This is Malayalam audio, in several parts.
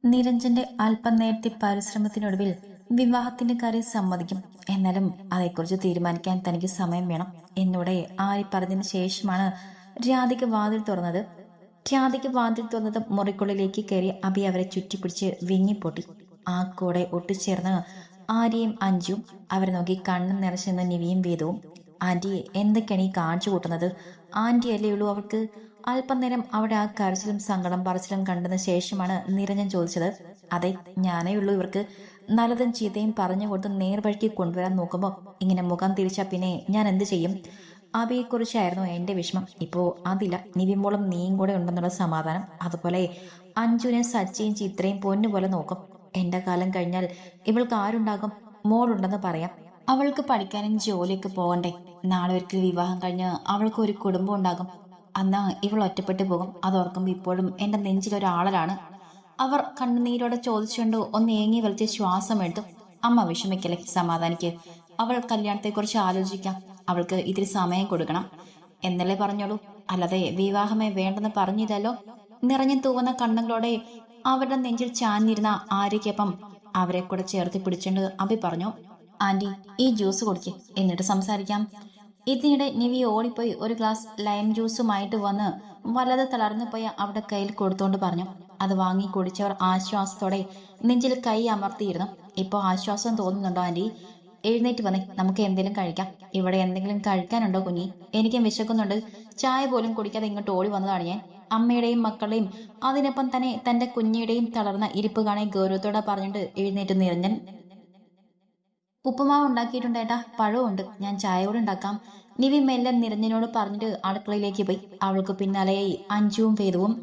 നിരഞ്ജന്റെ അല്പം നേരത്തെ പരിശ്രമത്തിനൊടുവിൽ വിവാഹത്തിന്റെ കാര്യം സമ്മതിക്കും. എന്നാലും അതേക്കുറിച്ച് തീരുമാനിക്കാൻ തനിക്ക് സമയം വേണം എന്നോടെ ആരി പറഞ്ഞതിന് ശേഷമാണ് രാധിക വാതിൽ തുറന്നത്. രാധിക വാതിൽ തുറന്നത് മുറിക്കുള്ളിലേക്ക് കയറി അഭി അവരെ ചുറ്റിപ്പിടിച്ച് വിങ്ങിപ്പൊട്ടി. ആ കൂടെ ഒട്ടിച്ചേർന്ന് ആര്യയും അഞ്ജുവും അവരെ നോക്കി കണ്ണും നിറച്ചെന്ന് നിവിയും വേദവും. ആന്റി എന്തൊക്കെയാണ് ഈ കാണിച്ചു കൂട്ടുന്നത്? ആന്റി അല്ലേ ഉള്ളൂ അവൾക്ക്? അല്പനേരം അവിടെ ആ കരച്ചിലും സങ്കടം പറച്ചിലും കണ്ടതിന് ശേഷമാണ് നിരഞ്ജൻ ചോദിച്ചത്. അതെ, ഞാനേ ഉള്ളൂ ഇവർക്ക് നല്ലതും ചീത്തയും പറഞ്ഞു കൊടുത്ത് നേർവഴിക്ക് കൊണ്ടുവരാൻ നോക്കുമ്പോൾ ഇങ്ങനെ മുഖം തിരിച്ചാ പിന്നെ ഞാൻ എന്ത് ചെയ്യും? അബിയെക്കുറിച്ചായിരുന്നു എന്റെ വിഷമം. ഇപ്പോ അതില്ല, നിവിമോളും നീയും കൂടെ ഉണ്ടെന്നുള്ള സമാധാനം. അതുപോലെ അഞ്ജുനെ സച്ചിയും ചിത്രയും പൊന്നുപോലെ നോക്കും. എന്റെ കാലം കഴിഞ്ഞാൽ ഇവൾക്ക് ആരുണ്ടാകും? മോളുണ്ടെന്ന് പറയാം. അവൾക്ക് പഠിക്കാനും ജോലിയൊക്കെ പോകണ്ടേ? നാളെ ഒരിക്കൽ വിവാഹം കഴിഞ്ഞ് അവൾക്ക് ഒരു കുടുംബം ഉണ്ടാകും. അന്ന് ഇവൾ ഒറ്റപ്പെട്ടു പോകും. അതോർക്കുമ്പോ ഇപ്പോഴും എന്റെ നെഞ്ചിലൊരാളലാണ്. അവർ കണ്ണുനീരോടെ ചോദിച്ചുകൊണ്ട് ഒന്ന് ഏങ്ങി വലിച്ച് ശ്വാസം എടുത്തു. അമ്മ വിഷമിക്കല്ലേ, സമാധാനിക്ക്. അവൾ കല്യാണത്തെക്കുറിച്ച് ആലോചിക്കാം. അവൾക്ക് ഇത്തിരി സമയം കൊടുക്കണം എന്നല്ലേ പറഞ്ഞോളൂ, അല്ലാതെ വിവാഹമേ വേണ്ടെന്ന് പറഞ്ഞില്ലല്ലോ. നിറഞ്ഞു തൂവുന്ന കണ്ണുകളോടെ അവരുടെ നെഞ്ചിൽ ചാഞ്ഞിരുന്ന ആര്യയ്ക്കൊപ്പം അവരെ കൂടെ ചേർത്ത് പിടിച്ചുകൊണ്ട് അഭി പറഞ്ഞു, ആന്റി ഈ ജ്യൂസ് കുടിക്ക്, എന്നിട്ട് സംസാരിക്കാം. ഇതിനിടെ നിവി ഓടിപ്പോയി ഒരു ഗ്ലാസ് ലൈം ജ്യൂസുമായിട്ട് വന്ന് വലത് തളർന്നു പോയ അവിടെ കയ്യിൽ കൊടുത്തോണ്ട് പറഞ്ഞു. അത് വാങ്ങി കുടിച്ചവർ ആശ്വാസത്തോടെ നെഞ്ചിൽ കൈ അമർത്തിയിരുന്നു. ഇപ്പോ ആശ്വാസം തോന്നുന്നുണ്ടോ ആന്റി? എഴുന്നേറ്റ് വന്നേ, നമുക്ക് എന്തെങ്കിലും കഴിക്കാം. ഇവിടെ എന്തെങ്കിലും കഴിക്കാനുണ്ടോ കുഞ്ഞി? എനിക്കും വിശക്കുന്നുണ്ട്. ചായ പോലും കുടിക്കാതെ ഇങ്ങോട്ട് ഓടി വന്നതാണ് ഞാൻ. അമ്മയുടെയും മക്കളുടെയും അതിനൊപ്പം തന്നെ തന്റെ കുഞ്ഞിയുടെയും തളർന്ന ഇരിപ്പ് കാണാൻ ഗൗരവത്തോടെ പറഞ്ഞിട്ട് എഴുന്നേറ്റ് നിരഞ്ജൻ. ഉപ്പുമാവ് ഉണ്ടാക്കിയിട്ടുണ്ട് ഏട്ടാ, പഴമുണ്ട്, ഞാൻ ചായയോടെ ഉണ്ടാക്കാം. നിവി മെല്ലെ നിരഞ്ജനോട് പറഞ്ഞിട്ട് അടുക്കളയിലേക്ക് പോയി. അവൾക്ക് പിന്നാലെയായി അഞ്ജുവും വേദവും.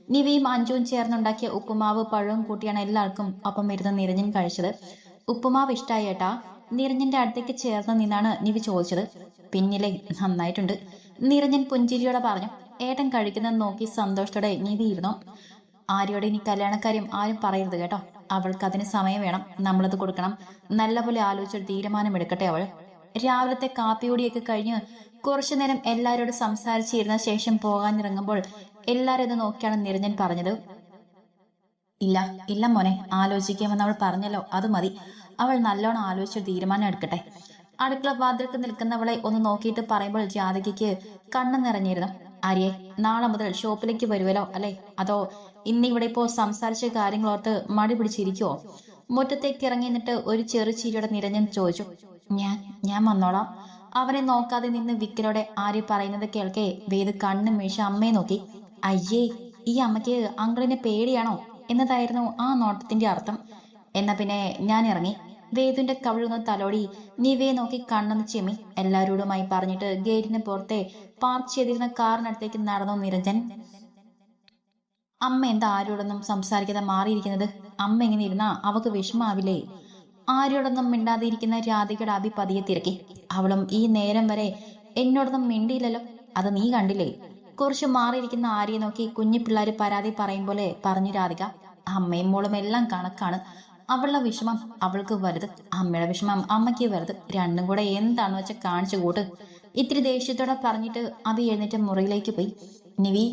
നിവിയും അഞ്ജുവും ചേർന്നുണ്ടാക്കിയ ഉപ്പുമാവ് പഴവും കൂട്ടിയാണ് എല്ലാവർക്കും ഒപ്പം ഇരുന്ന് നിരഞ്ജൻ കഴിച്ചത്. ഉപ്പുമാവ് ഇഷ്ടായി ഏട്ടാ? നിരഞ്ജന്റെ അടുത്തേക്ക് ചേർന്ന് നിന്നാണ് നിവി ചോദിച്ചത്. പിന്നിലെ നന്നായിട്ടുണ്ട്, നിരഞ്ജൻ പുഞ്ചിരിയോടെ പറഞ്ഞു. ഏട്ടൻ കഴിക്കുന്നത് നോക്കി സന്തോഷത്തോടെ നിവി ഇരുന്നു. ആര്യോടെ ഇനി കല്യാണക്കാര്യം ആരും പറയരുത് കേട്ടോ. അവൾക്ക് അതിന് സമയം വേണം, നമ്മളത് കൊടുക്കണം. നല്ലപോലെ ആലോചിച്ചൊരു തീരുമാനം എടുക്കട്ടെ അവൾ. രാവിലത്തെ കാപ്പിയോടിയൊക്കെ കഴിഞ്ഞ് കുറച്ചു നേരം എല്ലാവരോടും സംസാരിച്ചിരുന്ന ശേഷം പോകാനിറങ്ങുമ്പോൾ എല്ലാവരും ഇത് നോക്കിയാണ് നിരഞ്ജൻ പറഞ്ഞത്. ഇല്ല ഇല്ല മോനെ, ആലോചിക്കാമെന്ന് അവൾ പറഞ്ഞല്ലോ, അത് മതി. അവൾ നല്ലോണം ആലോചിച്ചൊരു തീരുമാനം എടുക്കട്ടെ. അടുക്കള വാതിൽക്ക് നിൽക്കുന്നവളെ ഒന്ന് നോക്കിയിട്ട് പറയുമ്പോൾ ജാതകിക്ക് കണ്ണു നിറഞ്ഞിരുന്നു. ആര്യെ, നാളെ മുതൽ ഷോപ്പിലേക്ക് വരുവല്ലോ അല്ലെ? അതോ ഇന്നിവിടെ ഇപ്പോ സംസാരിച്ച കാര്യങ്ങളോർത്ത് മടി പിടിച്ചിരിക്കുവോ? മുറ്റത്തേക്ക് ഇറങ്ങി നിന്നിട്ട് ഒരു ചെറു ചിരിയോടെ നിരഞ്ജൻ ചോദിച്ചു. ഞാൻ ഞാൻ വന്നോളാം. അവനെ നോക്കാതെ നിന്ന് വിക്കലോടെ ആര്യ പറയുന്നത് കേൾക്കെ വേദ് കണ്ണും വീഴ്ച അമ്മയെ നോക്കി. അയ്യേ, ഈ അമ്മയ്ക്ക് അങ്കിളിനെ പേടിയാണോ എന്നതായിരുന്നു ആ നോട്ടത്തിന്റെ അർത്ഥം. എന്നാ പിന്നെ ഞാൻ ഇറങ്ങി. വേദുവിന്റെ കവിളൊന്ന് തലോടി നിവയെ നോക്കി കണ്ണൊന്ന് ചിമ്മി എല്ലാവരോടുമായി പറഞ്ഞിട്ട് ഗേറ്റിന് പുറത്തെ പാർക്ക് ചെയ്തിരുന്ന കാറിനടുത്തേക്ക് നടന്നു നിരഞ്ജൻ. അമ്മ എന്താ ആരോടൊന്നും സംസാരിക്കാതെ മാറിയിരിക്കുന്നത്? അമ്മ എങ്ങനെ ഇരുന്നാ അവക്ക് വിഷമാവില്ലേ? ആരോടൊന്നും മിണ്ടാതിരിക്കുന്ന രാധികയുടെ അഭി പതിയെ തിരക്കി. അവളും ഈ നേരം വരെ എന്നോടൊന്നും മിണ്ടിയില്ലല്ലോ, അത് നീ കണ്ടില്ലേ? കുറച്ച് മാറിയിരിക്കുന്ന ആര്യയെ നോക്കി കുഞ്ഞു പിള്ളേര് പരാതി പറയും പോലെ പറഞ്ഞു രാധിക. അമ്മയും മോളും എല്ലാം കണക്കാണ്. അവളുടെ വിഷമം അവൾക്ക് വലുത്, അമ്മയുടെ വിഷമം അമ്മയ്ക്ക് വലുത്. രണ്ടും കൂടെ എന്താണെന്ന് വെച്ചാൽ കാണിച്ചു കൂട്ട്. ഇത്തിരി ദേഷ്യത്തോടെ പറഞ്ഞിട്ട് അഭി എഴുന്നേറ്റ് മുറിയിലേക്ക് പോയി. നിവി,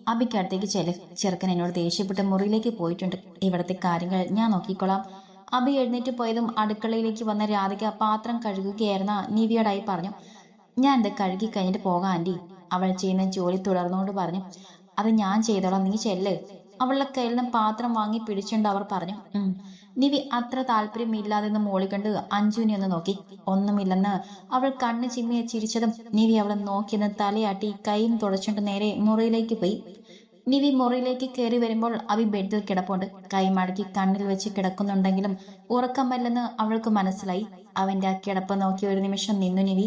അഭിക്ക് അടുത്തേക്ക് ചെല്ല്. ചെറുക്കൻ എന്നോട് ദേഷ്യപ്പെട്ട് മുറിയിലേക്ക് പോയിട്ടുണ്ട്. ഇവിടത്തെ കാര്യങ്ങൾ ഞാൻ നോക്കിക്കോളാം. അഭി എഴുന്നേറ്റ് പോയതും അടുക്കളയിലേക്ക് വന്ന രാധിക പാത്രം കഴുകുകയായിരുന്ന നിവിയോടായി പറഞ്ഞു. ഞാൻ ഇത് കഴുകി കഴിഞ്ഞിട്ട് പോകാം ആന്റി. അവൾ ചെയ്യുന്ന ജോലി തുടർന്നുകൊണ്ട് പറഞ്ഞു. അത് ഞാൻ ചെയ്തോളാം, നീ ചെല്ല്. അവളുടെ കയ്യിൽ നിന്ന് പാത്രം വാങ്ങി പിടിച്ചുകൊണ്ട് അവർ പറഞ്ഞു. നിവി അത്ര താല്പര്യമില്ലാതെന്ന് മോളി കണ്ട് അഞ്ജുവിനെ ഒന്ന് നോക്കി. ഒന്നുമില്ലെന്ന് അവൾ കണ്ണ് ചിമ്മിയെ ചിരിച്ചതും നിവി അവളെ നോക്കിയെന്ന് തലയാട്ടി കൈയും തുടച്ചുകൊണ്ട് നേരെ മുറിയിലേക്ക് പോയി. നിവി മുറിയിലേക്ക് കയറി വരുമ്പോൾ അഭി ബെഡിൽ കിടപ്പുണ്ട്. കൈ മടക്കി കണ്ണിൽ വെച്ച് കിടക്കുന്നുണ്ടെങ്കിലും ഉറക്കമല്ലെന്ന് അവൾക്ക് മനസ്സിലായി. അവന്റെ ആ കിടപ്പ് നോക്കി ഒരു നിമിഷം നിന്നു നിവി.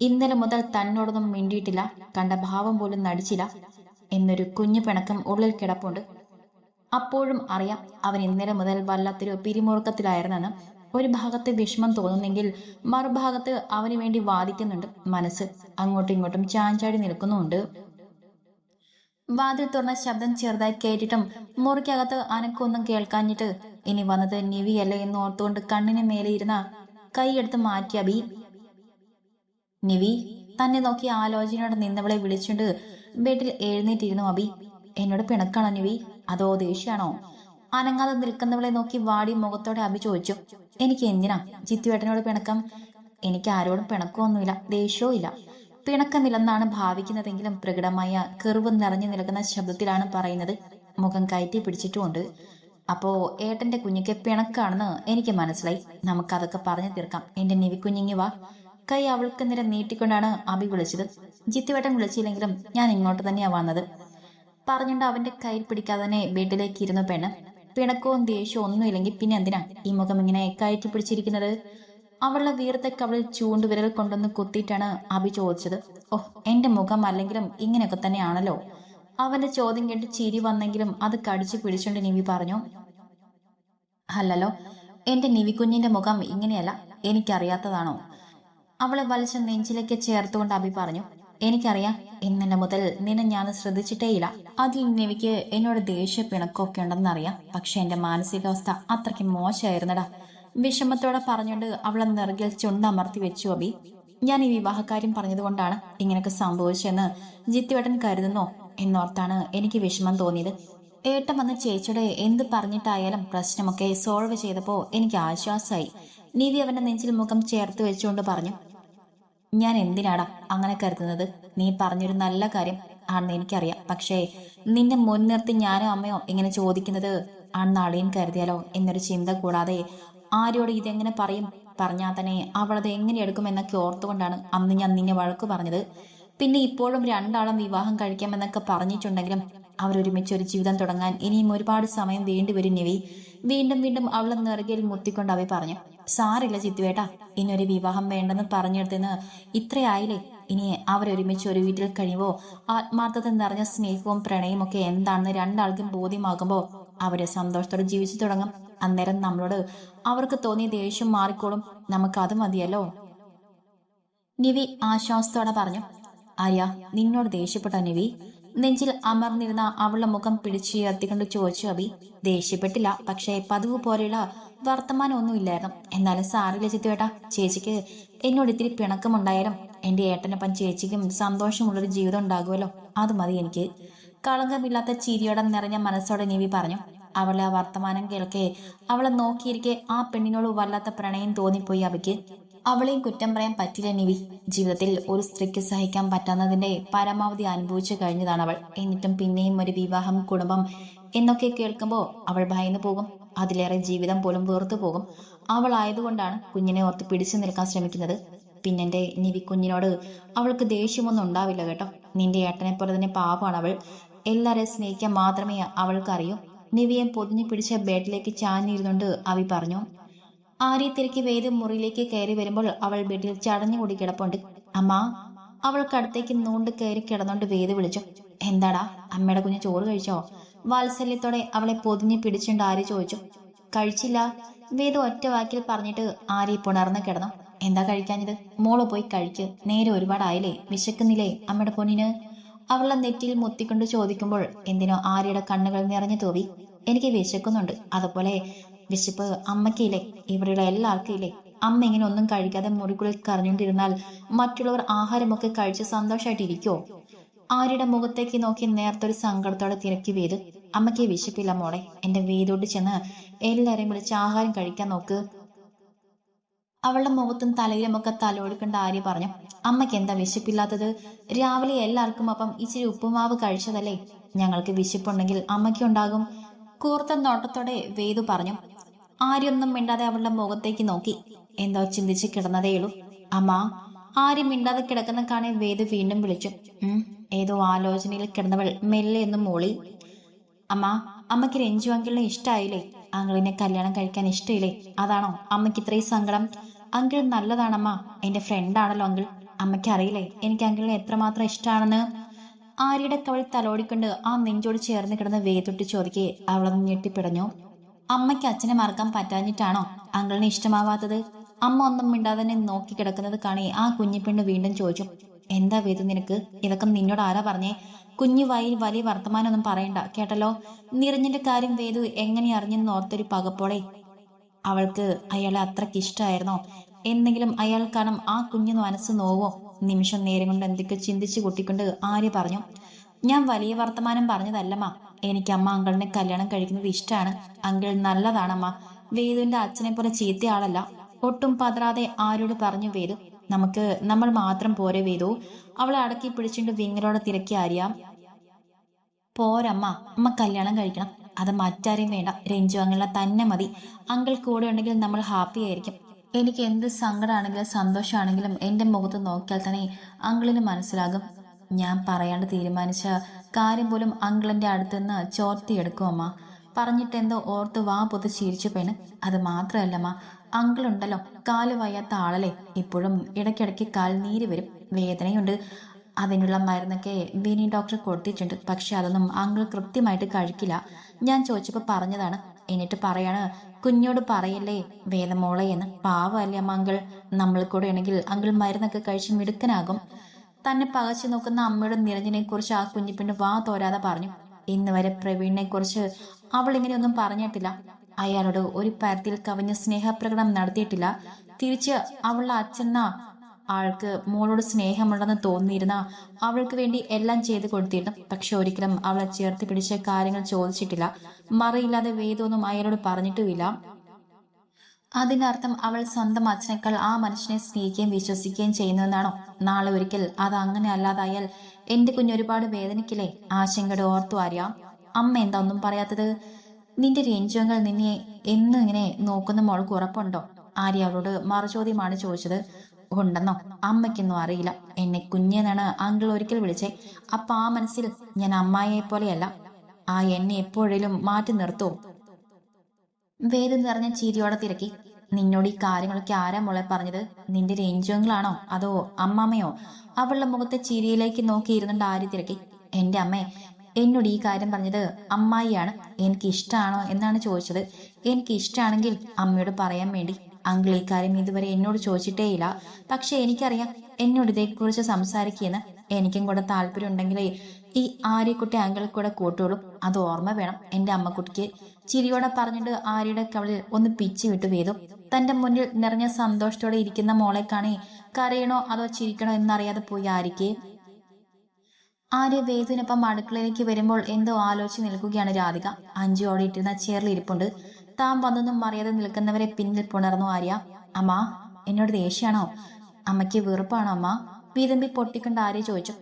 ഇന്നലെ മുതൽ തന്നോടൊന്നും മിണ്ടിയിട്ടില്ല, കണ്ട ഭാവം പോലും നടിച്ചില്ല എന്നൊരു കുഞ്ഞു പിണക്കം ഉള്ളിൽ കിടപ്പുണ്ട്. അപ്പോഴും അറിയാം അവൻ ഇന്നലെ മുതൽ വല്ലാത്തൊരു പിരിമുറുക്കത്തിലായിരുന്നെന്ന്. ഒരു ഭാഗത്ത് വിഷമം തോന്നുന്നെങ്കിൽ മറുഭാഗത്ത് അവന് വേണ്ടി വാദിക്കുന്നുണ്ട് മനസ്സ്. അങ്ങോട്ടും ഇങ്ങോട്ടും ചാഞ്ചാടി നിൽക്കുന്നുണ്ട്. വാതിൽ തുറന്ന ശബ്ദം ചെറുതായി കേട്ടിട്ടും മുറിക്കകത്ത് അനക്കൊന്നും കേൾക്കാഞ്ഞിട്ട് ഇനി വന്നത് നിവിയല്ലേ എന്ന് ഓർത്തുകൊണ്ട് കണ്ണിന് മേലെ ഇരുന്ന കൈയെടുത്ത് മാറ്റി അബി. നിവി, തന്നെ നോക്കി ആലോചനയോടെ നിന്നവളെ വിളിച്ചുകൊണ്ട് ബെഡിൽ എഴുന്നേറ്റിരുന്നു അബി. എന്നോട് പിണക്കാണോ നിവി, അതോ ദേഷ്യാണോ? അനങ്ങാതെ നിൽക്കുന്നവളെ നോക്കി വാടി മുഖത്തോടെ അഭി ചോദിച്ചു. എനിക്ക് എന്തിനാ ജിത്തുവേട്ടനോട് പിണക്കം? എനിക്ക് ആരോടും പിണക്കമൊന്നുമില്ല, ദേഷ്യവും ഇല്ല. പിണക്കമില്ലെന്നാണ് ഭാവിക്കുന്നതെങ്കിലും പ്രകടമായ കെറിവ് നിറഞ്ഞു നിൽക്കുന്ന ശബ്ദത്തിലാണ് പറയുന്നത്. മുഖം കയറ്റി പിടിച്ചിട്ടുമുണ്ട്. അപ്പോ ഏട്ടന്റെ കുഞ്ഞിക്ക് പിണക്കാണെന്ന് എനിക്ക് മനസ്സിലായി. നമുക്കതൊക്കെ പറഞ്ഞു തീർക്കാം. എന്റെ നിവിക്കുഞ്ഞിങ്ങി വാ. കൈ അവൾക്ക് നേരെ നീട്ടിക്കൊണ്ടാണ് അഭി വിളിച്ചത്. ജിത്തുവേട്ടൻ വിളിച്ചില്ലെങ്കിലും ഞാൻ ഇങ്ങോട്ട് തന്നെയാ വന്നത്. പറഞ്ഞുകൊണ്ട് അവന്റെ കയ്യിൽ പിടിക്കാതെ തന്നെ ബെഡിലേക്ക് ഇരുന്നു പെണ്ണ്. പിണക്കവും ദേഷ്യവും ഒന്നുമില്ലെങ്കിൽ പിന്നെ എന്തിനാ ഈ മുഖം ഇങ്ങനെ കയറ്റി പിടിച്ചിരിക്കുന്നത്? അവളുടെ വീർത്ത കവളിൽ ചൂണ്ടുവിരൽ കൊണ്ടൊന്ന് കുത്തിയിട്ടാണ് അഭി ചോദിച്ചത്. ഓഹ്, എന്റെ മുഖം അല്ലെങ്കിലും ഇങ്ങനെയൊക്കെ തന്നെയാണല്ലോ. അവന്റെ ചോദ്യം കേട്ട് ചിരി വന്നെങ്കിലും അത് കടിച്ചു പിടിച്ചുകൊണ്ട് നിവി പറഞ്ഞു. അല്ലല്ലോ, എന്റെ നിവി കുഞ്ഞിന്റെ മുഖം ഇങ്ങനെയല്ല. എനിക്കറിയാത്തതാണോ? അവളെ വലിച്ച നെഞ്ചിലേക്ക് ചേർത്തുകൊണ്ട് അഭി പറഞ്ഞു. എനിക്കറിയാം. ഇന്നലെ മുതൽ നിന്നെ ഞാൻ ശ്രദ്ധിച്ചിട്ടേയില്ല. അതിൽ നിവിക്ക് എന്നോട് ദേഷ്യ പിണക്കമൊക്കെ ഉണ്ടെന്നറിയാം. പക്ഷെ എന്റെ മാനസികാവസ്ഥ അത്രയ്ക്ക് മോശമായിരുന്നടാ. വിഷമത്തോടെ പറഞ്ഞുകൊണ്ട് അവളെ നെറുകിൽ ചുണ്ടമർത്തി വെച്ചു അഭി. ഞാൻ ഈ വിവാഹക്കാര്യം പറഞ്ഞതുകൊണ്ടാണ് ഇങ്ങനെയൊക്കെ സംഭവിച്ചെന്ന് ജിത്തുവേട്ടൻ കരുതുന്നോ എന്നോർത്താണ് എനിക്ക് വിഷമം തോന്നിയത്. ഏട്ടൻ വന്ന് ചേച്ചിയുടെ എന്ത് പറഞ്ഞിട്ടായാലും പ്രശ്നമൊക്കെ സോൾവ് ചെയ്തപ്പോ എനിക്ക് ആശ്വാസമായി. നിവി അവന്റെ നെഞ്ചിൽ മുഖം ചേർത്ത് വെച്ചുകൊണ്ട് പറഞ്ഞു. ഞാൻ എന്തിനാടാ അങ്ങനെ കരുതുന്നത്? നീ പറഞ്ഞൊരു നല്ല കാര്യം ആണെന്ന് എനിക്കറിയാം. പക്ഷേ നിന്നെ മുൻനിർത്തി ഞാനോ അമ്മയോ ഇങ്ങനെ ചോദിക്കുന്നത് ആണെന്ന് അളിയൻ കരുതിയാലോ എന്നൊരു ചിന്ത കൂടാതെ ആരോട് ഇതെങ്ങനെ പറയും? പറഞ്ഞാൽ തന്നെ അവളത് എങ്ങനെ എടുക്കുമെന്നൊക്കെ ഓർത്തുകൊണ്ടാണ് അന്ന് ഞാൻ നിന്നെ വഴക്കു പറഞ്ഞത്. പിന്നെ ഇപ്പോഴും രണ്ടാളും വിവാഹം കഴിക്കാമെന്നൊക്കെ പറഞ്ഞിട്ടുണ്ടെങ്കിലും അവരൊരുമിച്ച് ഒരു ജീവിതം തുടങ്ങാൻ ഇനിയും ഒരുപാട് സമയം വേണ്ടിവരും നിവി. വീണ്ടും വീണ്ടും അവളെ നെറുകയിൽ മുത്തിക്കൊണ്ട് അവ പറഞ്ഞു. സാരില്ല ജിത്തുവേട്ടാ, ഇനി ഒരു വിവാഹം വേണ്ടെന്ന് പറഞ്ഞെടുത്തെന്ന് ഇത്രയായില്ലേ. ഇനി അവരൊരുമിച്ച് ഒരു വീട്ടിൽ കഴിയുമ്പോൾ ആത്മാർത്ഥത നിറഞ്ഞ സ്നേഹവും പ്രണയവും ഒക്കെ എന്താണെന്ന് രണ്ടാൾക്കും ബോധ്യമാകുമ്പോൾ അവരെ സന്തോഷത്തോടെ ജീവിച്ചു തുടങ്ങും. അന്നേരം നമ്മളോട് അവർക്ക് തോന്നിയ ദേഷ്യം മാറിക്കോളും. നമുക്കത് മതിയല്ലോ. നിവി ആശ്വാസത്തോടെ പറഞ്ഞു. ആര്യ, നിന്നോട് ദേഷ്യപ്പെട്ട നിവി? നെഞ്ചിൽ അമർന്നിരുന്ന അവളുടെ മുഖം പിടിച്ചുയർത്തിക്കൊണ്ട് ചോദിച്ചു അഭി. ദേഷ്യപ്പെട്ടില്ല, പക്ഷേ പതിവ് പോലെയുള്ള വർത്തമാനം ഒന്നുമില്ലായിരുന്നു. എന്നാലും സാറില്ല ജിത്തുവേട്ടാ, ചേച്ചിക്ക് എന്നോട് ഇത്തിരി പിണക്കമുണ്ടായാലും എന്റെ ഏട്ടനൊപ്പം ചേച്ചിക്കും സന്തോഷമുള്ളൊരു ജീവിതം ഉണ്ടാകുമല്ലോ, അത് മതി എനിക്ക്. കളങ്കമില്ലാത്ത ചിരിയോടെ നിറഞ്ഞ മനസ്സോടെ നിവി പറഞ്ഞു. അവളെ ആ വർത്തമാനം കേൾക്കെ അവളെ നോക്കിയിരിക്കെ ആ പെണ്ണിനോട് വല്ലാത്ത പ്രണയം തോന്നിപ്പോയി അവയ്ക്ക്. അവളെയും കുറ്റം പറയാൻ പറ്റില്ല നിവി. ജീവിതത്തിൽ ഒരു സ്ത്രീക്ക് സഹിക്കാൻ പറ്റാവുന്നതിന്റെ പരമാവധി അനുഭവിച്ചു കഴിഞ്ഞതാണ് അവൾ. എന്നിട്ടും പിന്നെയും ഒരു വിവാഹം, കുടുംബം എന്നൊക്കെ കേൾക്കുമ്പോൾ അവൾ ഭയന്നു പോകും. അതിലേറെ ജീവിതം പോലും വെറുത്തു പോകും. അവൾ ആയതുകൊണ്ടാണ് കുഞ്ഞിനെ ഓർത്ത് പിടിച്ചു നിൽക്കാൻ ശ്രമിക്കുന്നത്. പിന്നെന്റെ നിവി കുഞ്ഞിനോട് അവൾക്ക് ദേഷ്യമൊന്നും ഉണ്ടാവില്ല കേട്ടോ. നിന്റെ ഏട്ടനെ പോലെ തന്നെ പാവമാണ് അവൾ. എല്ലാരെയും സ്നേഹിക്കാൻ മാത്രമേ അവൾക്കറിയൂ. നിവിയെ പൊതിഞ്ഞു പിടിച്ച ബെഡിലേക്ക് ചാഞ്ഞിരുന്നുകൊണ്ട് അവി പറഞ്ഞു. ആര്യ തിരക്കി വേദ മുറിയിലേക്ക് കയറി വരുമ്പോൾ അവൾ ബെഡിൽ ചടഞ്ഞുകൂടി കിടപ്പുണ്ട്. അമ്മ. അവൾക്കടുത്തേക്ക് നൂണ്ട് കയറി കിടന്നുകൊണ്ട് വേദ വിളിച്ചു. എന്താടാ, അമ്മയുടെ കുഞ്ഞ് ചോറ് കഴിച്ചോ? വാത്സല്യത്തോടെ അവളെ പൊതിഞ്ഞു പിടിച്ചുകൊണ്ട് ആര്യ ചോദിച്ചു. കഴിച്ചില്ല, വേദ ഒറ്റ വാക്കിൽ പറഞ്ഞിട്ട് ആര്യ പുണർന്ന് കിടന്നു. എന്താ കഴിക്കാഞ്ഞത്? മോള് പോയി കഴിക്ക്. നേരെ ഒരുപാടായില്ലേ, വിശക്കുന്നില്ലേ അമ്മയുടെ പൊന്നിന്? അവളുടെ നെറ്റിയിൽ മുത്തിക്കൊണ്ട് ചോദിക്കുമ്പോൾ എന്തിനോ ആര്യയുടെ കണ്ണുകൾ നിറഞ്ഞു തൂവി. എനിക്ക് വിശക്കുന്നുണ്ട്. അതുപോലെ വിശപ്പ് അമ്മയ്ക്കില്ലേ, ഇവിടെയുള്ള എല്ലാവർക്കും ഇല്ലേ? അമ്മ ഇങ്ങനെ ഒന്നും കഴിക്കാതെ മുറിക്കുള്ളിൽ കരഞ്ഞുകൊണ്ടിരുന്നാൽ മറ്റുള്ളവർ ആഹാരമൊക്കെ കഴിച്ച് സന്തോഷമായിട്ടിരിക്കോ? ആര്യയുടെ മുഖത്തേക്ക് നോക്കി നേർത്തൊരു സങ്കടത്തോടെ തിരക്കി വേദു. അമ്മയ്ക്ക് വിശപ്പില്ല മോളെ. എന്റെ വേദോട്ട് ചെന്ന് എല്ലാരെയും വിളിച്ച് ആഹാരം കഴിക്കാൻ നോക്ക്. അവളുടെ മുഖത്തും തലയിലുമൊക്കെ തലോടിക്കൊണ്ട് ആര്യ പറഞ്ഞു. അമ്മയ്ക്ക് എന്താ വിശപ്പില്ലാത്തത്? രാവിലെ എല്ലാവർക്കും അപ്പം ഇച്ചിരി ഉപ്പുമാവ് കഴിച്ചതല്ലേ. ഞങ്ങൾക്ക് വിശപ്പുണ്ടെങ്കിൽ അമ്മയ്ക്കുണ്ടാകും. കൂർത്ത നോട്ടത്തോടെ വേദു പറഞ്ഞു. ആര്യൊന്നും മിണ്ടാതെ അവളുടെ മുഖത്തേക്ക് നോക്കി. എന്തോ ചിന്തിച്ച് കിടന്നതേയുള്ളൂ. അമ്മ. ആര്യം മിണ്ടാതെ കിടക്കുന്ന കാണെ വേദു വീണ്ടും വിളിച്ചു. ഏതോ ആലോചനയിൽ കിടന്നവൾ മെല്ലെ ഒന്നും മൂളി. അമ്മ, അമ്മയ്ക്ക് രഞ്ജു അങ്കിളിനെ ഇഷ്ടായില്ലേ? അങ്കിളിനെ കല്യാണം കഴിക്കാൻ ഇഷ്ടമില്ലേ? അതാണോ അമ്മയ്ക്ക് ഇത്രയും സങ്കടം? അങ്കിൾ നല്ലതാണമ്മ. എന്റെ ഫ്രണ്ടാണല്ലോ അങ്കിൾ. അമ്മയ്ക്ക് അറിയില്ലേ എനിക്ക് അങ്കിളിനെ എത്രമാത്രം ഇഷ്ടമാണെന്ന്? ആര്യയുടെ കവൾ തലോടിക്കൊണ്ട് ആ നെഞ്ചോട് ചേർന്ന് കിടന്ന് വേതൊട്ടി ചോദിക്കെ അവളൊന്ന് ഞെട്ടിപ്പിടഞ്ഞു. അമ്മയ്ക്ക് അച്ഛനെ മറക്കാൻ പറ്റാഞ്ഞിട്ടാണോ അങ്കിളിനെ ഇഷ്ടമാവാത്തത്? അമ്മ ഒന്നും മിണ്ടാതെ തന്നെ നോക്കി കിടക്കുന്നത് കാണി ആ കുഞ്ഞിപ്പെണ്ണ് വീണ്ടും ചോദിച്ചു. എന്താ വേദു നിനക്ക്? ഇതൊക്കെ നിന്നോട് ആരാ പറഞ്ഞേ? കുഞ്ഞു വായിൽ വലിയ വർത്തമാനമൊന്നും പറയണ്ട കേട്ടല്ലോ. നിറഞ്ഞിന്റെ കാര്യം വേദു എങ്ങനെ അറിഞ്ഞെന്ന് ഓർത്തൊരു പകപ്പോടെ. അവൾക്ക് അയാളെ അത്രയ്ക്ക് ഇഷ്ടമായിരുന്നോ? എന്തെങ്കിലും അയാൾ കാരണം ആ കുഞ്ഞു മനസ്സ് നോവോ? നിമിഷം നേരം കൊണ്ട് എന്തൊക്കെ ചിന്തിച്ചു കൂട്ടിക്കൊണ്ട് ആര്യ പറഞ്ഞു. ഞാൻ വലിയ വർത്തമാനം പറഞ്ഞതല്ലമ്മ. എനിക്ക് അമ്മ അങ്കിളിനെ കല്യാണം കഴിക്കുന്നത് ഇഷ്ടമാണ്. അങ്കിൾ നല്ലതാണമ്മ. വേദുവിന്റെ അച്ഛനെ പോലെ ചീത്തയാളല്ല. ഒട്ടും പതറാതെ ആരോട് പറഞ്ഞു വേദു. നമ്മൾ മാത്രം പോരെ വേദു. അവളെ അടക്കി പിടിച്ചിട്ട് വിങ്ങലോടെ തിരക്കി അറിയാം. പോരമ്മ, അമ്മ കല്യാണം കഴിക്കണം. അത് മറ്റാരെയും വേണ്ട, രഞ്ജു അങ്കിളിനെ തന്നെ മതി. അങ്കിൾ കൂടെ ഉണ്ടെങ്കിൽ നമ്മൾ ഹാപ്പി ആയിരിക്കും. എനിക്ക് എന്ത് സങ്കടമാണെങ്കിലും സന്തോഷമാണെങ്കിലും എൻ്റെ മുഖത്ത് നോക്കിയാൽ തന്നെ അങ്കിളിന് മനസ്സിലാകും. ഞാൻ പറയാണ്ട് തീരുമാനിച്ച കാര്യം പോലും അങ്കിളിൻ്റെ അടുത്തുനിന്ന് ചോർത്തിയെടുക്കും അമ്മ. പറഞ്ഞിട്ടെന്തോ ഓർത്ത് വാ പൊത്ത് ചിരിച്ചു പെണ്ണ്. അത് മാത്രമല്ലമ്മ, അങ്കിളുണ്ടല്ലോ, കാല് വയ്യാത്ത ആളല്ലേ. ഇപ്പോഴും ഇടയ്ക്കിടയ്ക്ക് കാൽ നീര് വരും, വേദനയുണ്ട്. അതിനുള്ള മരുന്നൊക്കെ വിനി ഡോക്ടർ കൊടുത്തിട്ടുണ്ട്. പക്ഷെ അതൊന്നും അങ്കിൾ കൃത്യമായിട്ട് കഴിക്കില്ല. ഞാൻ ചോദിച്ചപ്പോൾ പറഞ്ഞതാണ്. എന്നിട്ട് പറയാണ്, കുഞ്ഞോട് പറയല്ലേ വേദമോളെ എന്ന്. പാവല്ലേ അമ്മ അങ്കിൾ. നമ്മൾ കൂടെ ആണെങ്കിൽ അങ്കിൾ മരുന്നൊക്കെ കഴിച്ച് മിടുക്കനാകും. തന്നെ പകച്ചു നോക്കുന്ന അമ്മയുടെ നിരഞ്ജനെ കുറിച്ച് ആ കുഞ്ഞിപ്പെണ്ണ് വാ തോരാതെ പറഞ്ഞു. ഇന്ന് വരെ പ്രവീണിനെ കുറിച്ച് അവൾ ഇങ്ങനെയൊന്നും പറഞ്ഞിട്ടില്ല. അയാളോട് ഒരു പരത്തിൽ കവിഞ്ഞ സ്നേഹപ്രകടനം നടത്തിയിട്ടില്ല. തിരിച്ച് അവളുടെ അച്ഛനാ ആൾക്ക് മോളോട് സ്നേഹമുണ്ടെന്ന് തോന്നിയിരുന്ന അവൾക്ക് വേണ്ടി എല്ലാം ചെയ്തു കൊടുത്തിരുന്നു. പക്ഷെ ഒരിക്കലും അവളെ ചേർത്ത് പിടിച്ച കാര്യങ്ങൾ ചോദിച്ചിട്ടില്ല. മറയില്ലാതെ വേദമൊന്നും അയാളോട് പറഞ്ഞിട്ടുമില്ല. അതിനർത്ഥം അവൾ സ്വന്തം അച്ഛനേക്കാൾ ആ മനുഷ്യനെ സ്നേഹിക്കുകയും വിശ്വസിക്കുകയും ചെയ്യുന്നുവെന്നാണോ? നാളെ ഒരിക്കൽ അത് അങ്ങനെ അല്ലാതായാൽ എന്റെ കുഞ്ഞ് ഒരുപാട് വേദനിക്കില്ലേ? ആശങ്കയുടെ ഓർത്തു അറിയാം. അമ്മ എന്താ ഒന്നും പറയാത്തത്? നിന്റെ രഞ്ജുവങ്ങൾ നിന്നെ എന്നും ഇങ്ങനെ നോക്കുന്ന മോൾക്ക് ഉറപ്പുണ്ടോ? ആര്യ അവളോട് മറുചോദ്യമാണ് ചോദിച്ചത്. ഉണ്ടെന്നോ? അമ്മയ്ക്കൊന്നും അറിയില്ല. എന്നെ കുഞ്ഞെന്നാണ് അങ്കിൾ ഒരിക്കൽ വിളിച്ചേ. അപ്പൊ ആ മനസ്സിൽ ഞാൻ അമ്മായിയെ പോലെയല്ല. ആ എന്നെ എപ്പോഴേലും മാറ്റി നിർത്തോ? വേദം നിറഞ്ഞ ചിരിയോടെ തിരക്കി. നിന്നോട് ഈ കാര്യങ്ങളൊക്കെ ആരാ മോളെ പറഞ്ഞത്? നിന്റെ രഞ്ജുവങ്ങളാണോ അതോ അമ്മാമ്മയോ? അവളുടെ മുഖത്തെ ചിരിയിലേക്ക് നോക്കിയിരുന്നുണ്ട് ആര്യ തിരക്കി. എന്റെ അമ്മേ, എന്നോട് ഈ കാര്യം പറഞ്ഞത് അമ്മായിയാണ്. എനിക്ക് ഇഷ്ടമാണോ എന്നാണ് ചോദിച്ചത്. എനിക്ക് ഇഷ്ടമാണെങ്കിൽ അമ്മയോട് പറയാൻ വേണ്ടി. അങ്കിൾ ഈ കാര്യം ഇതുവരെ എന്നോട് ചോദിച്ചിട്ടേയില്ല. പക്ഷെ എനിക്കറിയാം എന്നോട് ഇതേക്കുറിച്ച് സംസാരിക്കുകയെന്ന്. എനിക്കും കൂടെ താല്പര്യം ഉണ്ടെങ്കിലേ ഈ ആര്യക്കുട്ടി അങ്കിൾ കൂടെ കൂട്ടുള്ളൂ. അത് ഓർമ്മ വേണം എന്റെ അമ്മക്കുട്ടിക്ക്. ചിരിയോടെ പറഞ്ഞിട്ട് ആര്യയുടെ കവളിൽ ഒന്ന് പിച്ചു വിട്ടു വേദു. തന്റെ മുന്നിൽ നിറഞ്ഞ സന്തോഷത്തോടെ ഇരിക്കുന്ന മോളെ കാണി കരയണോ അതോ ചിരിക്കണോ എന്നറിയാതെ പോയി ആര്യയ്ക്ക്. ആര്യ വേദുവിനൊപ്പം അടുക്കളയിലേക്ക് വരുമ്പോൾ എന്തോ ആലോചിച്ച് നിൽക്കുകയാണ് രാധിക. അഞ്ചു ഓടിയിട്ടിരുന്ന ചെയറിൽ ഇരിപ്പുണ്ട്. താൻ വന്നൊന്നും അറിയാതെ നിൽക്കുന്നവരെ പിന്നിൽ പുണർന്നു ആര്യ. അമ്മ, എന്നോട് ദേഷ്യാണോ? അമ്മയ്ക്ക് വെറുപ്പാണോ അമ്മ? വീതമ്പി പൊട്ടിക്കൊണ്ട് ആര്യ ചോദിച്ചു.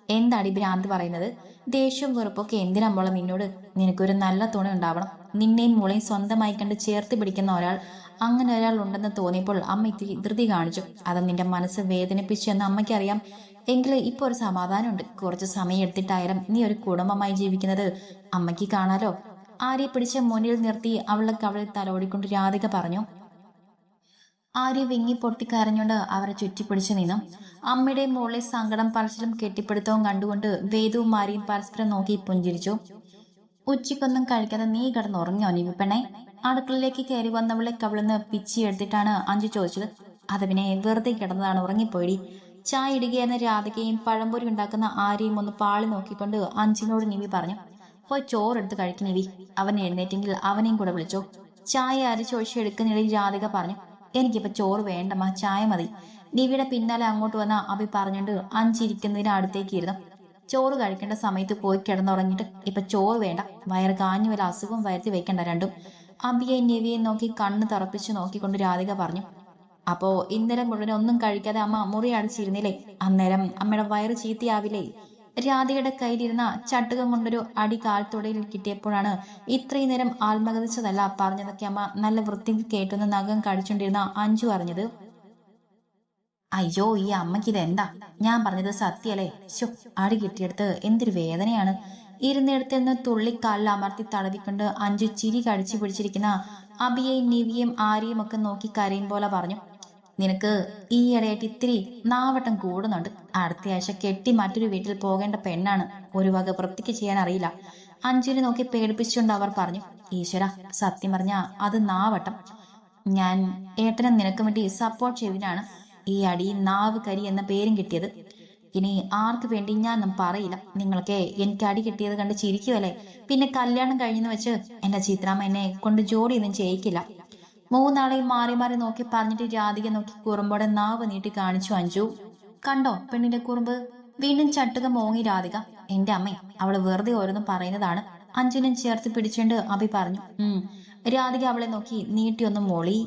എന്താടി ഭ്രാന്ത് പറയുന്നത്? ദേഷ്യവും വെറുപ്പൊക്കെ എന്തിനാമ്പോളെ നിന്നോട്? നിനക്കൊരു നല്ല തുണ ഉണ്ടാവണം. നിന്നെയും മോളെയും സ്വന്തമായി കണ്ട് ചേർത്ത് പിടിക്കുന്ന ഒരാൾ, അങ്ങനെ ഒരാൾ ഉണ്ടെന്ന് തോന്നിയപ്പോൾ അമ്മ ഇത്തിരി ധൃതി കാണിച്ചു. അത് നിന്റെ മനസ്സ് വേദനിപ്പിച്ചു എന്ന് അമ്മയ്ക്കറിയാം. എങ്കിലും ഇപ്പൊ ഒരു സമാധാനമുണ്ട്. കുറച്ച് സമയം എടുത്തിട്ടായാലും നീ ഒരു കുടുംബമായി ജീവിക്കുന്നത് അമ്മയ്ക്ക് കാണാലോ. ആര്യെ പിടിച്ച് മുന്നിൽ നിർത്തി അവളുടെ കവളിൽ തലോടിക്കൊണ്ട് രാധിക പറഞ്ഞു. ആര്യ വിങ്ങി പൊട്ടിക്കരഞ്ഞുകൊണ്ട് അവരെ ചുറ്റിപ്പിടിച്ചു നിന്നു. അമ്മയുടെ മോളെ സങ്കടം പറച്ചിലും കെട്ടിപ്പിടുത്തവും കണ്ടുകൊണ്ട് വേദവും ആര്യയും പരസ്പരം നോക്കി പുഞ്ചിരിച്ചു. ഉച്ചയ്ക്കൊന്നും കഴിക്കാതെ നീ കിടന്നുറങ്ങിയോ നിവിപ്പെണ്ണെ? അടുക്കളയിലേക്ക് കയറി വന്നവളെ കവിളിന്ന് പിച്ചിയെടുത്തിട്ടാണ് അഞ്ചു ചോദിച്ചത്. അത് പിന്നെ വെറുതെ കിടന്നതാണ്, ഉറങ്ങിപ്പോയി. ചായ ഇടുകയെന്ന രാധികയും പഴംപൊരി ഉണ്ടാക്കുന്ന ആര്യയും ഒന്ന് പാളി നോക്കിക്കൊണ്ട് അഞ്ചിനോട് നിവി പറഞ്ഞു. പോയി ചോറെടുത്ത് കഴിക്കും നിവി. അവൻ എഴുന്നേറ്റെങ്കിൽ അവനെയും കൂടെ വിളിച്ചോ. ചായ അരിച്ചൊഴിച്ച് എടുക്കുന്നിടയിൽ രാധിക പറഞ്ഞു. എനിക്കിപ്പോ ചോറ് വേണ്ടമ്മ, ചായ മതി. നിവിയുടെ പിന്നാലെ അങ്ങോട്ട് വന്ന അഭി പറഞ്ഞിട്ട് അഞ്ചിരിക്കുന്നതിന് അടുത്തേക്ക് ഇരുന്നു. ചോറ് കഴിക്കേണ്ട സമയത്ത് പോയി കിടന്നുറങ്ങിയിട്ട് ഇപ്പൊ ചോറ് വേണ്ട, വയറ് കാഞ്ഞു വല്ല അസുഖം വരുത്തി വെക്കണ്ട രണ്ടും. അബിയെ നിവിയെ നോക്കി കണ്ണ് തറപ്പിച്ച് നോക്കിക്കൊണ്ട് രാധിക പറഞ്ഞു. അപ്പോ ഇന്നലെ മുഴുവൻ ഒന്നും കഴിക്കാതെ അമ്മ മുറി അടിച്ചിരുന്നില്ലേ? അന്നേരം അമ്മയുടെ വയറ് ചീത്തയാവില്ലേ? രാധികയുടെ കയ്യിലിരുന്ന ചട്ടുകം കൊണ്ടൊരു അടി കാൽത്തുടയിൽ കിട്ടിയപ്പോഴാണ് ഇത്രയും നേരം ആത്മകഥിച്ചതല്ല പറഞ്ഞതൊക്കെ അമ്മ നല്ല വൃത്തിക്ക് കേട്ടുന്ന നഖം കടിച്ചുകൊണ്ടിരുന്ന അഞ്ചു അറിഞ്ഞത്. അയ്യോ, ഈ അമ്മയ്ക്ക് ഇതെന്താ? ഞാൻ പറഞ്ഞത് സത്യല്ലേ? ശോ, അടി കിട്ടിയെടുത്ത് എന്തൊരു വേദനയാണ്. ഇരുന്നിടത്ത് നിന്ന് തുള്ളിക്കാലിൽ അമർത്തി തടവിക്കൊണ്ട് അഞ്ചു ചിരി കടിച്ചു പിടിച്ചിരിക്കുന്ന അബിയെയും നിവിയെയും ആരെയും ഒക്കെ നോക്കി കരയും പോലെ പറഞ്ഞു. നിനക്ക് ഈ ഇടയായിട്ട് ഇത്തിരി നാവട്ടം കൂടുന്നുണ്ട്. അടുത്ത ആഴ്ച കെട്ടി മറ്റൊരു വീട്ടിൽ പോകേണ്ട പെണ്ണാണ്. ഒരു വക വൃത്തിക്ക് ചെയ്യാൻ അറിയില്ല. അഞ്ജുവിനെ നോക്കി പേടിപ്പിച്ചുകൊണ്ട് അവർ പറഞ്ഞു. ഈശ്വര, സത്യം പറഞ്ഞ അത് നാവട്ടം. ഞാൻ ഏട്ടനെ നിനക്ക് വേണ്ടി സപ്പോർട്ട് ചെയ്തതിനാണ് ഈ അടി നാവ് കരി എന്ന പേരും കിട്ടിയത്. ഇനി ആർക്ക് വേണ്ടി ഞാനൊന്നും പറയില്ല. നിങ്ങളൊക്കെ എനിക്ക് അടി കിട്ടിയത് കണ്ട് ചിരിക്കുവല്ലേ? പിന്നെ കല്യാണം കഴിഞ്ഞെന്ന് വെച്ച് എന്റെ ചിത്രാമ്മ എന്നെ കൊണ്ട് ജോലിയൊന്നും ചെയ്യിക്കില്ല. മൂന്നാളെയും മാറി മാറി നോക്കി പറഞ്ഞിട്ട് രാധിക നോക്കി കുറുമ്പോടെ നാവ് നീട്ടി കാണിച്ചു അഞ്ചു. കണ്ടോ പെണ്ണിന്റെ കുറുമ്പ്? വീണ്ടും ചട്ടുക മോങ്ങി രാധിക. എന്റെ അമ്മേ, അവള് വെറുതെ ഓരോന്നും പറയുന്നതാണ്. അഞ്ജുനും ചേർത്ത് പിടിച്ചുകൊണ്ട് അഭി പറഞ്ഞു. രാധിക അവളെ നോക്കി നീട്ടിയൊന്ന് മോളി.